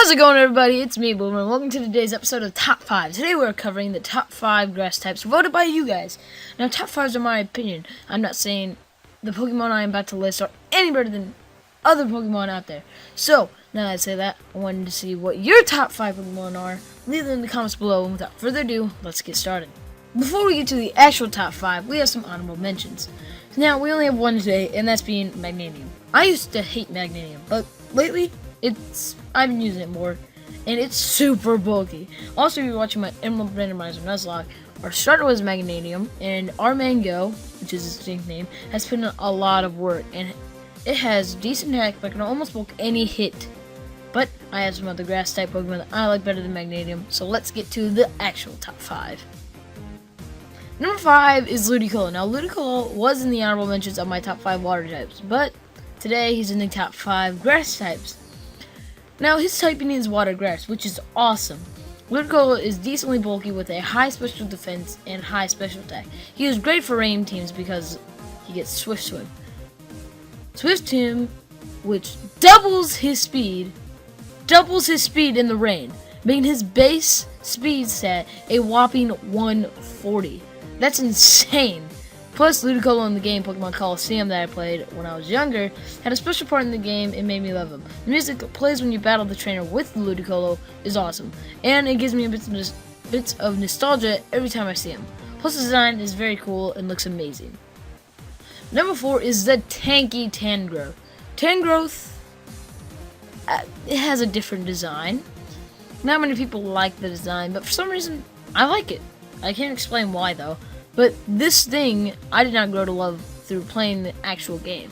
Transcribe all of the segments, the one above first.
How's it going, everybody? It's me, Bruno, and welcome to today's episode of Top 5. Today we're covering the top 5 grass types voted by you guys. Now, top 5s are my opinion. I'm not saying the Pokemon I am about to list are any better than other Pokemon out there. So, now that I say that, I wanted to see what your top 5 Pokemon are. Leave them in the comments below, and without further ado, let's get started. Before we get to the actual top 5, we have some honorable mentions. Now, we only have one today, and that's being Magnanium. I used to hate Magnanium, but lately, I've been using it more, and it's super bulky. Also, if you're watching my Emerald Randomizer Nuzlocke, our starter was Magnanium, and our Mango, which is its distinct name, has put in a lot of work, and it has decent attack, but can almost bulk any hit. But I have some other grass type Pokemon that I like better than Magnanium, so let's get to the actual top 5. Number 5 is Ludicolo. Now, Ludicolo was in the honorable mentions of my top 5 water types, but today he's in the top 5 grass types. Now, his typing is water grass, which is awesome. Ludicolo is decently bulky with a high special defense and high special attack. He is great for rain teams because he gets Swift Swim. Swift Swim, which doubles his speed in the rain, making his base speed stat a whopping 140. That's insane. Plus, Ludicolo in the game Pokemon Coliseum that I played when I was younger had a special part in the game and made me love him. The music that plays when you battle the trainer with Ludicolo is awesome, and it gives me a bits of nostalgia every time I see him. Plus, the design is very cool and looks amazing. Number 4 is the tanky Tangrowth. Tangrowth, it has a different design. Not many people like the design, but for some reason, I like it. I can't explain why, though. But this thing, I did not grow to love through playing the actual game.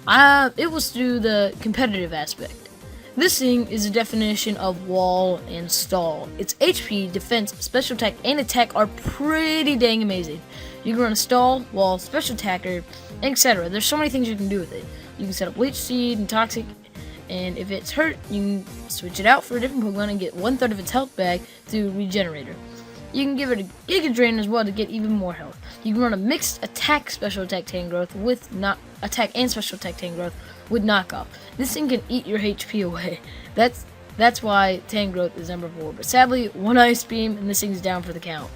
It was through the competitive aspect. This thing is a definition of wall and stall. Its HP, defense, special attack, and attack are pretty dang amazing. You can run a stall, wall, special attacker, etc. There's so many things you can do with it. You can set up Leech Seed and Toxic, and if it's hurt, you can switch it out for a different Pokemon and get 1/3 of its health back through Regenerator. You can give it a Giga Drain as well to get even more health. You can run a mixed attack special attack Tangrowth with attack and special attack Tangrowth with knockoff. This thing can eat your HP away. That's why Tangrowth is number 4. But sadly, one Ice Beam and this thing's down for the count.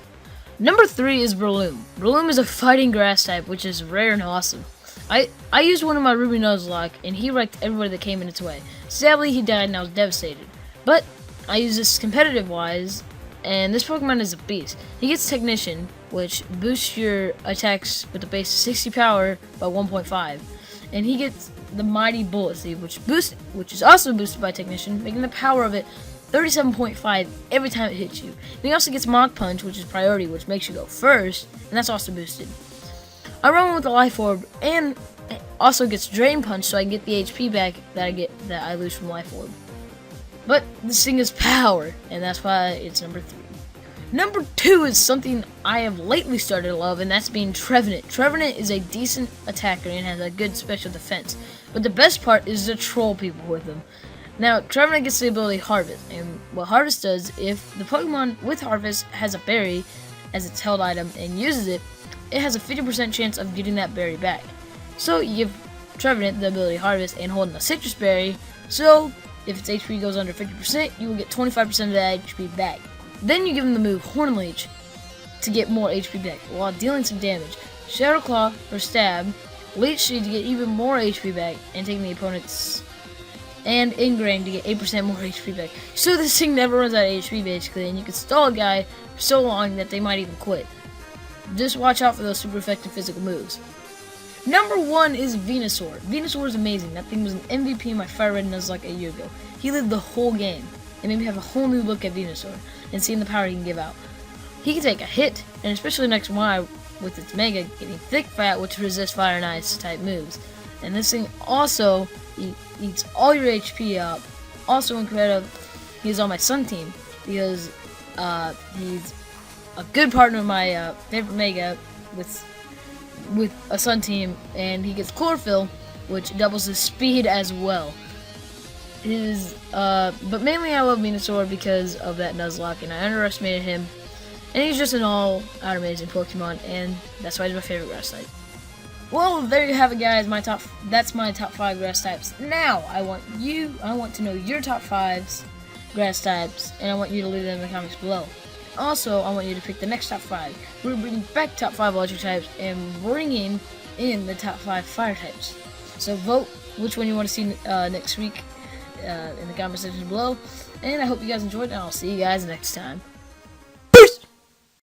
Number 3 is Breloom. Breloom is a fighting grass type, which is rare and awesome. I used one of my Ruby Nuzlocke, and he wrecked everybody that came in its way. Sadly, he died and I was devastated. But I use this competitive wise, and this Pokemon is a beast. He gets Technician, which boosts your attacks with a base 60 power by 1.5. And he gets the Mighty Bullet Seed, which is also boosted by Technician, making the power of it 37.5 every time it hits you. And he also gets Mach Punch, which is priority, which makes you go first, and that's also boosted. I run with the Life Orb, and it also gets Drain Punch, so I can get the HP back that I lose from Life Orb. But this thing is power, and that's why it's number 3. Number 2 is something I have lately started to love, and that's being Trevenant. Trevenant is a decent attacker and has a good special defense. But the best part is to troll people with him. Now, Trevenant gets the ability Harvest, and what Harvest does, if the Pokemon with Harvest has a berry as its held item and uses it, it has a 50% chance of getting that berry back. So you give Trevenant the ability Harvest and holding a citrus berry, so if its HP goes under 50%, you will get 25% of that HP back. Then you give him the move Horn Leech to get more HP back while dealing some damage. Shadow Claw for stab, Leech Seed to get even more HP back and taking the opponent's, and Ingrain to get 8% more HP back. So this thing never runs out of HP basically, and you can stall a guy for so long that they might even quit. Just watch out for those super effective physical moves. Number 1 is Venusaur. Venusaur is amazing. That thing was an MVP in my Fire Red Nuzlocke a year ago. He lived the whole game. It made me have a whole new look at Venusaur and seeing the power he can give out. He can take a hit, and especially next Y with its Mega getting Thick Fat, which resists Fire and Ice type moves. And this thing also eats all your HP up. Also in competitive, he's on my Sun team because he's a good partner of my favorite Mega with a Sun team, and he gets Chlorophyll, which doubles his speed as well. But mainly I love Venusaur because of that Nuzlocke, and I underestimated him. And he's just an all-out amazing Pokemon, and that's why he's my favorite grass type. Well, there you have it, guys. That's my top 5 grass types. Now, I want to know your top 5s grass types, and I want you to leave them in the comments below. Also, I want you to pick the next top 5. We're bringing back top 5 electric types and bringing in the top 5 fire types. So vote which one you want to see next week in the comment section below. And I hope you guys enjoyed, and I'll see you guys next time.